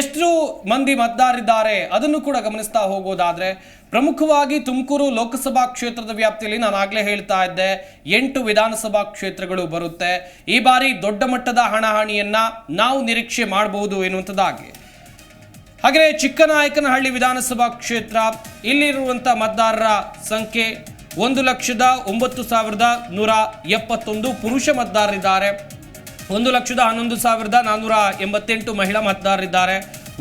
ಎಷ್ಟು ಮಂದಿ ಮತದಾರರಿದ್ದಾರೆ ಅದನ್ನು ಕೂಡ ಗಮನಿಸ್ತಾ ಹೋಗೋದಾದ್ರೆ ಪ್ರಮುಖವಾಗಿ ತುಮಕೂರು ಲೋಕಸಭಾ ಕ್ಷೇತ್ರದ ವ್ಯಾಪ್ತಿಯಲ್ಲಿ ನಾನು ಆಗ್ಲೇ ಹೇಳ್ತಾ ಇದ್ದೆ 8 ವಿಧಾನಸಭಾ ಕ್ಷೇತ್ರಗಳು ಬರುತ್ತೆ. ಈ ಬಾರಿ ದೊಡ್ಡ ಮಟ್ಟದ ಹಣಾಹಣಿಯನ್ನ ನಾವು ನಿರೀಕ್ಷೆ ಮಾಡಬಹುದು ಎನ್ನುವಂಥದ್ದಾಗಿ. ಹಾಗೆ ಚಿಕ್ಕನಾಯಕನಹಳ್ಳಿ ವಿಧಾನಸಭಾ ಕ್ಷೇತ್ರ, ಇಲ್ಲಿರುವಂಥ ಮತದಾರರ ಸಂಖ್ಯೆ 1,09,171 ಪುರುಷ ಮತದಾರರಿದ್ದಾರೆ. 1,11,488 ಮಹಿಳಾ ಮತದಾರರಿದ್ದಾರೆ.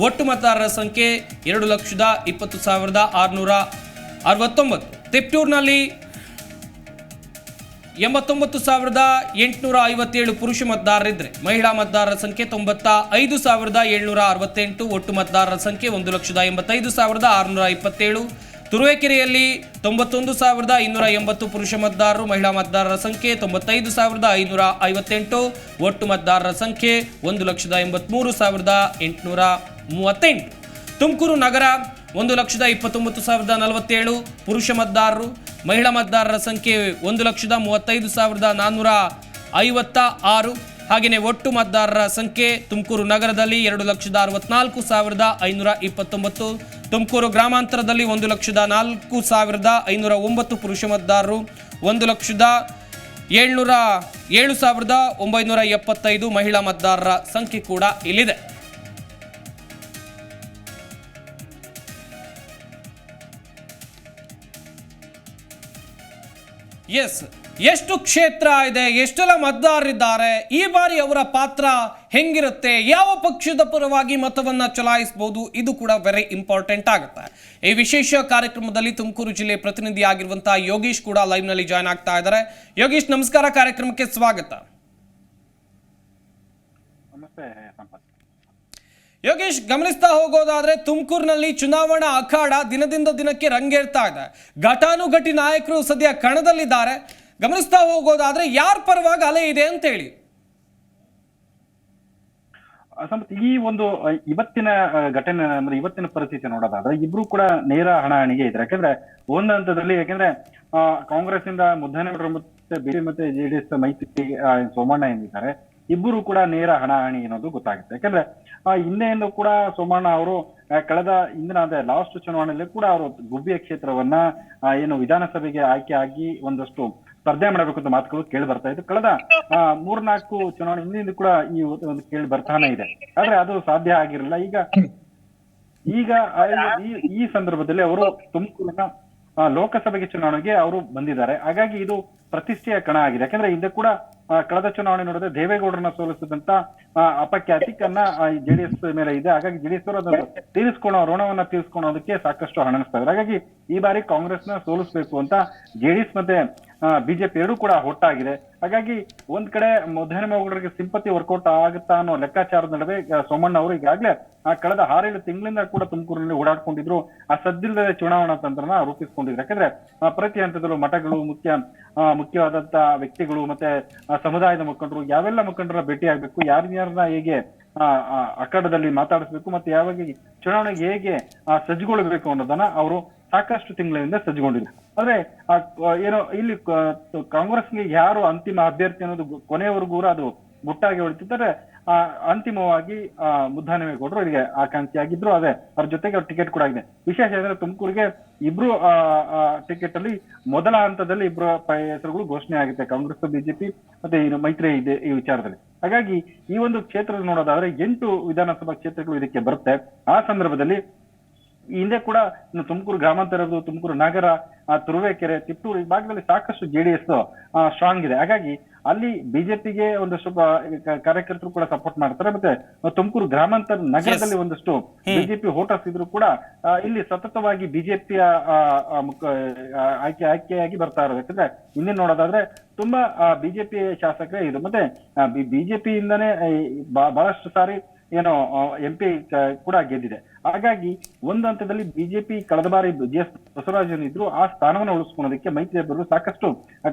ಒಟ್ಟು ಮತದಾರರ ಸಂಖ್ಯೆ 2,20,669. ತಿಪ್ಟೂರಿನಲ್ಲಿ 89,857 ಪುರುಷ ಮತದಾರರಿದ್ದರೆ ಮಹಿಳಾ ಮತದಾರರ ಸಂಖ್ಯೆ 95,768. ಒಟ್ಟು ಮತದಾರರ ಸಂಖ್ಯೆ 1,85,627. ತುರುವೇಕೆರೆಯಲ್ಲಿ 91,280 ಪುರುಷ ಮತದಾರರು, ಮಹಿಳಾ ಮತದಾರರ ಸಂಖ್ಯೆ 95,558. ಒಟ್ಟು ಮತದಾರರ ಸಂಖ್ಯೆ 1,83,838. ತುಮಕೂರು ನಗರ 1,29,047 ಪುರುಷ ಮತದಾರರು, ಮಹಿಳಾ ಮತದಾರರ ಸಂಖ್ಯೆ 1,35,456. ಹಾಗೆಯೇ ಒಟ್ಟು ಮತದಾರರ ಸಂಖ್ಯೆ ತುಮಕೂರು ನಗರದಲ್ಲಿ 2,14,529. ತುಮಕೂರು ಗ್ರಾಮಾಂತರದಲ್ಲಿ 1,04,509 ಪುರುಷ ಮತದಾರರು, 1,07,975 ಮಹಿಳಾ ಮತದಾರರ ಸಂಖ್ಯೆ ಕೂಡ ಇಲ್ಲಿದೆ. ಎಸ್, ಎಷ್ಟು ಕ್ಷೇತ್ರ ಇದೆ, ಎಷ್ಟೆಲ್ಲ ಮತದಾರರಿದ್ದಾರೆ, ಈ ಬಾರಿ ಅವರ ಪಾತ್ರ ಹೆಂಗಿರುತ್ತೆ, ಯಾವ ಪಕ್ಷದ ಪರವಾಗಿ ಮತವನ್ನ ಚಲಾಯಿಸಬಹುದು, ಇದು ಕೂಡ ವೆರಿ ಇಂಪಾರ್ಟೆಂಟ್ ಆಗುತ್ತೆ. ಈ ವಿಶೇಷ ಕಾರ್ಯಕ್ರಮದಲ್ಲಿ ತುಮಕೂರು ಜಿಲ್ಲೆ ಪ್ರತಿನಿಧಿ ಆಗಿರುವಂತಹ ಯೋಗೇಶ್ ಕೂಡ ಲೈವ್ ನಲ್ಲಿ ಜಾಯ್ನ್ ಆಗ್ತಾ ಇದ್ದಾರೆ. ಯೋಗೇಶ್, ನಮಸ್ಕಾರ, ಕಾರ್ಯಕ್ರಮಕ್ಕೆ ಸ್ವಾಗತ. ಯೋಗೇಶ್, ಗಮನಿಸ್ತಾ ಹೋಗೋದಾದ್ರೆ ತುಮಕೂರಿನಲ್ಲಿ ಚುನಾವಣಾ ಅಖಾಡ ದಿನದಿಂದ ದಿನಕ್ಕೆ ರಂಗೇರ್ತಾ ಇದೆ. ಘಟಾನುಘಟಿ ನಾಯಕರು ಸದ್ಯ ಕಣದಲ್ಲಿದ್ದಾರೆ. ಗಮನಿಸ್ತಾ ಹೋಗೋದಾದ್ರೆ ಯಾರ ಪರವಾಗಿ ಅಲೆ ಇದೆ ಅಂತ ಹೇಳಿ. ಈ ಒಂದು ಇವತ್ತಿನ ಘಟನೆ ಅಂದ್ರೆ ಇವತ್ತಿನ ಪರಿಸ್ಥಿತಿ ನೋಡೋದಾದ್ರೆ ಇಬ್ರು ಕೂಡ ನೇರ ಹಣಾಹಣಿಗೆ ಇದ್ರೆ. ಯಾಕಂದ್ರೆ ಒಂದು ಹಂತದಲ್ಲಿ ಕಾಂಗ್ರೆಸ್ ಇಂದ ಮುದ್ದಹನುಮೇಗೌಡರು ಮತ್ತೆ ಬಿಜೆಪಿ ಮತ್ತೆ ಜೆಡಿಎಸ್ ಮೈತ್ರಿ ಸೋಮಣ್ಣ ಏನಿದ್ದಾರೆ, ಇಬ್ಬರು ಕೂಡ ನೇರ ಹಣಾಹಣಿ ಅನ್ನೋದು ಗೊತ್ತಾಗುತ್ತೆ. ಯಾಕಂದ್ರೆ ಹಿಂದೆಯಿಂದ ಕೂಡ ಸೋಮಣ್ಣ ಅವರು ಕಳೆದ ಇಂದಿನ ಅದೇ ಲಾಸ್ಟ್ ಚುನಾವಣೆಯಲ್ಲಿ ಕೂಡ ಅವರು ಗುಬ್ಬಿಯ ಕ್ಷೇತ್ರವನ್ನ ಏನು ವಿಧಾನಸಭೆಗೆ ಆಯ್ಕೆ ಆಗಿ ಒಂದಷ್ಟು ಸ್ಪರ್ಧೆ ಮಾಡಬೇಕು ಅಂತ ಮಾತುಗಳು ಕೇಳಿ ಬರ್ತಾ ಇತ್ತು. ಕಳೆದ 3-4 ಚುನಾವಣೆ ಹಿಂದಿಂದ ಕೂಡ ಈ ಒಂದು ಕೇಳಿ ಬರ್ತಾನೆ ಇದೆ. ಆದ್ರೆ ಅದು ಸಾಧ್ಯ ಆಗಿರಲಿಲ್ಲ. ಈಗ ಈ ಸಂದರ್ಭದಲ್ಲಿ ಅವರು ತುಮಕೂರಿನ ಲೋಕಸಭೆಗೆ ಚುನಾವಣೆಗೆ ಅವರು ಬಂದಿದ್ದಾರೆ. ಹಾಗಾಗಿ ಇದು ಪ್ರತಿಷ್ಠೆಯ ಕಣ ಆಗಿದೆ. ಯಾಕಂದ್ರೆ ಹಿಂದೆ ಕೂಡ ಕಳೆದ ಚುನಾವಣೆ ನೋಡಿದ್ರೆ ದೇವೇಗೌಡರನ್ನ ಸೋಲಿಸಿದಂತ ಅಪಖ್ಯಾತಿ ಜೆಡಿಎಸ್ ಮೇಲೆ ಇದೆ. ಹಾಗಾಗಿ ಜೆಡಿಎಸ್ ಅವರು ಅದನ್ನು ಋಣವನ್ನ ತೀರಿಸ್ಕೊಳ್ಳೋದಕ್ಕೆ ಸಾಕಷ್ಟು ಹಣಣಿಸ್ತಾ ಇದ್ದಾರೆ. ಹಾಗಾಗಿ ಈ ಬಾರಿ ಕಾಂಗ್ರೆಸ್ನ ಸೋಲಿಸಬೇಕು ಅಂತ ಜೆಡಿಎಸ್ ಮತ್ತೆ ಬಿಜೆಪಿ ಎರಡೂ ಕೂಡ ಒಟ್ಟಾಗಿದೆ. ಹಾಗಾಗಿ ಒಂದ್ ಕಡೆ ಮುದ್ದಹನುಮೇಗೌಡರಿಗೆ ಸಿಂಪತಿ ವರ್ಕೌಟ್ ಆಗುತ್ತಾ ಅನ್ನೋ ಲೆಕ್ಕಾಚಾರದ ನಡುವೆ ಸೋಮಣ್ಣ ಅವರು ಈಗಾಗಲೇ ಕಳೆದ 6-7 ತಿಂಗಳಿಂದ ಕೂಡ ತುಮಕೂರಿನಲ್ಲಿ ಓಡಾಡ್ಕೊಂಡಿದ್ರು. ಆ ಸದ್ದಿಲ್ಲದೆ ಚುನಾವಣಾ ತಂತ್ರನ ರೂಪಿಸ್ಕೊಂಡಿದ್ರು. ಯಾಕಂದ್ರೆ ಪ್ರತಿ ಹಂತದಲ್ಲೂ ಮಠಗಳು ಮುಖ್ಯವಾದಂತ ವ್ಯಕ್ತಿಗಳು ಮತ್ತೆ ಸಮುದಾಯದ ಮುಖಂಡರು ಯಾವೆಲ್ಲ ಮುಖಂಡರ ಭೇಟಿ ಆಗ್ಬೇಕು, ಯಾರ್ಯಾರನ್ನ ಹೇಗೆ ಅಖಾಡದಲ್ಲಿ ಮಾತಾಡಿಸ್ಬೇಕು ಮತ್ತೆ ಯಾವಾಗ ಚುನಾವಣೆಗೆ ಹೇಗೆ ಸಜ್ಜುಗೊಳ್ಳಬೇಕು ಅನ್ನೋದನ್ನ ಅವರು ಸಾಕಷ್ಟು ತಿಂಗಳಿಂದ ಸಜ್ಜುಗೊಂಡಿದ್ರು. ಆದ್ರೆ ಏನೋ ಇಲ್ಲಿ ಕಾಂಗ್ರೆಸ್ಗೆ ಯಾರು ಅಂತಿಮ ಅಭ್ಯರ್ಥಿ ಅನ್ನೋದು ಕೊನೆಯವರೆಗೂ ಅದು ಗುಟ್ಟಾಗಿ ಉಳಿತಿದ್ದಾರೆ. ಅಂತಿಮವಾಗಿ ಮುದ್ದಹನುಮೇಗೌಡರು ಅವರಿಗೆ ಆಕಾಂಕ್ಷಿಯಾಗಿದ್ರು. ಅದೇ ಅವ್ರ ಜೊತೆಗೆ ಅವ್ರ ಟಿಕೆಟ್ ಕೂಡ ಆಗಿದೆ. ವಿಶೇಷ ಅಂದ್ರೆ ತುಮಕೂರಿಗೆ ಇಬ್ರು ಟಿಕೆಟ್ ಅಲ್ಲಿ ಮೊದಲ ಹಂತದಲ್ಲಿ ಇಬ್ರು ಹೆಸರುಗಳು ಘೋಷಣೆ ಆಗುತ್ತೆ, ಕಾಂಗ್ರೆಸ್ ಬಿಜೆಪಿ ಮತ್ತೆ ಮೈತ್ರಿ ಇದೆ ಈ ವಿಚಾರದಲ್ಲಿ. ಹಾಗಾಗಿ ಈ ಒಂದು ಕ್ಷೇತ್ರದ ನೋಡೋದಾದ್ರೆ 8 ವಿಧಾನಸಭಾ ಕ್ಷೇತ್ರಗಳು ಇದಕ್ಕೆ ಬರುತ್ತೆ. ಆ ಸಂದರ್ಭದಲ್ಲಿ ಹಿಂದೆ ಕೂಡ ತುಮಕೂರು ಗ್ರಾಮಾಂತರ ಇರೋದು, ತುಮಕೂರು ನಗರ, ತುರುವೇಕೆರೆ, ತಿಪ್ಟೂರು ಈ ಭಾಗದಲ್ಲಿ ಸಾಕಷ್ಟು ಜೆಡಿಎಸ್ ಸ್ಟ್ರಾಂಗ್ ಇದೆ. ಹಾಗಾಗಿ ಅಲ್ಲಿ ಬಿಜೆಪಿಗೆ ಒಂದಷ್ಟು ಕಾರ್ಯಕರ್ತರು ಕೂಡ ಸಪೋರ್ಟ್ ಮಾಡ್ತಾರೆ. ಮತ್ತೆ ತುಮಕೂರು ಗ್ರಾಮಾಂತರ ನಗರದಲ್ಲಿ ಒಂದಷ್ಟು ಬಿಜೆಪಿ ವೋಟರ್ಸ್ ಇದ್ರು ಕೂಡ ಇಲ್ಲಿ ಸತತವಾಗಿ ಬಿಜೆಪಿಯ ಆಯ್ಕೆಯಾಗಿ ಬರ್ತಾ ಇರೋದು. ಯಾಕಂದ್ರೆ ಇಲ್ಲಿ ನೋಡೋದಾದ್ರೆ ತುಂಬಾ ಬಿಜೆಪಿ ಶಾಸಕರೇ ಇದು. ಮತ್ತೆ ಬಿಜೆಪಿಯಿಂದನೇ ಬಹಳಷ್ಟು ಸಾರಿ ಏನೋ MP ಕೂಡ ಗೆದ್ದಿದೆ. ಹಾಗಾಗಿ ಒಂದು ಹಂತದಲ್ಲಿ ಬಿಜೆಪಿ ಕಳೆದ ಬಾರಿ GS ಬಸವರಾಜನ್ ಇದ್ರು, ಆ ಸ್ಥಾನವನ್ನು ಉಳಿಸ್ಕೊಳ್ಳೋದಕ್ಕೆ ಮೈತ್ರಿ ಅಭ್ಯರ್ಥಿಗಳು ಸಾಕಷ್ಟು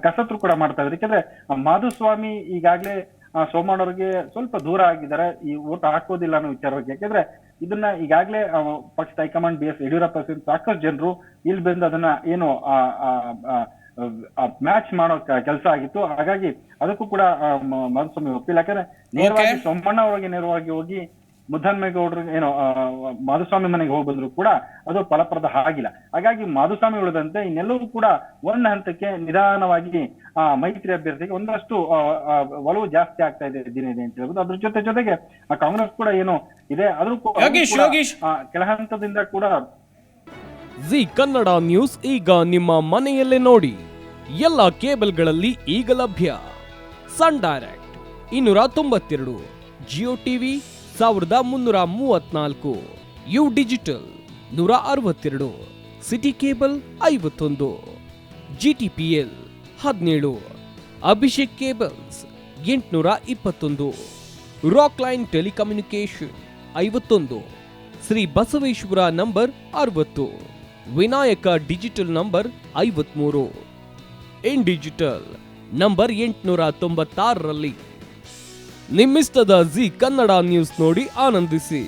ಕಸರತ್ತು ಕೂಡ ಮಾಡ್ತಾ ಇದ್ದಾರೆ. ಯಾಕಂದ್ರೆ ಮಾಧುಸ್ವಾಮಿ ಈಗಾಗಲೇ ಸೋಮಣ್ಣ ಅವರಿಗೆ ಸ್ವಲ್ಪ ದೂರ ಆಗಿದ್ದಾರೆ, ಈ ಓಟ್ ಹಾಕೋದಿಲ್ಲ ಅನ್ನೋ ವಿಚಾರವಾಗಿ. ಯಾಕಂದ್ರೆ ಇದನ್ನ ಈಗಾಗಲೇ ಪಕ್ಷದ ಹೈಕಮಾಂಡ್ BS ಯಡಿಯೂರಪ್ಪ ಸಾಕಷ್ಟು ಜನರು ಇಲ್ಲಿ ಬಂದು ಅದನ್ನ ಏನು ಮ್ಯಾಚ್ ಮಾಡೋ ಕೆಲಸ ಆಗಿತ್ತು. ಹಾಗಾಗಿ ಅದಕ್ಕೂ ಕೂಡ ಮಾಧುಸ್ವಾಮಿ ಒಪ್ಪಿಲ್ಲ. ಯಾಕಂದ್ರೆ ನೇರವಾಗಿ ಸೋಮಣ್ಣ ಅವರಿಗೆ ನೇರವಾಗಿ ಹೋಗಿ ಮುದ್ದನ್ಮೇಗೌಡರು ಏನೋ ಮಾಧುಸ್ವಾಮಿ ಮನೆಗೆ ಹೋಗಿ ಬಂದ್ರು ಕೂಡ ಅದು ಫಲಪ್ರದ ಆಗಿಲ್ಲ. ಹಾಗಾಗಿ ಮಾಧುಸ್ವಾಮಿ ಉಳಿದಂತೆ ಇನ್ನೆಲ್ಲವೂ ಕೂಡ ಒಂದು ಹಂತಕ್ಕೆ ನಿಧಾನವಾಗಿ ಮೈತ್ರಿ ಅಭ್ಯರ್ಥಿಗೆ ಒಂದಷ್ಟು ಒಲವು ಜಾಸ್ತಿ ಆಗ್ತಾ ಇದೆ ದಿನ ಇದೆ ಅಂತ ಹೇಳ್ಬೋದು. ಅದ್ರ ಜೊತೆಗೆ ಕಾಂಗ್ರೆಸ್ ಕೂಡ ಏನು ಇದೆ ಆದ್ರೂ ಯೋಗೀಶ್ ಕೆಳ ಹಂತದಿಂದ ಕೂಡ ಜಿ ಕನ್ನಡ ನ್ಯೂಸ್ ಈಗ ನಿಮ್ಮ ಮನೆಯಲ್ಲೇ ನೋಡಿ. ಎಲ್ಲ ಕೇಬಲ್ಗಳಲ್ಲಿ ಈಗ ಲಭ್ಯ. Sun Direct 292, Jio TV 1334, U digital 162, Siti cable 51, GTPL 17, Abhishek cables 821, Rock Line telecommunication 51, Shri Basaveshwara number 60, Vinayaka digital number 53, in digital number 896ರಲ್ಲಿ. ನಿಮ್ಮಿಸ್ತದ ಜಿ ಕನ್ನಡ ನ್ಯೂಸ್ ನೋಡಿ ಆನಂದಿಸಿ.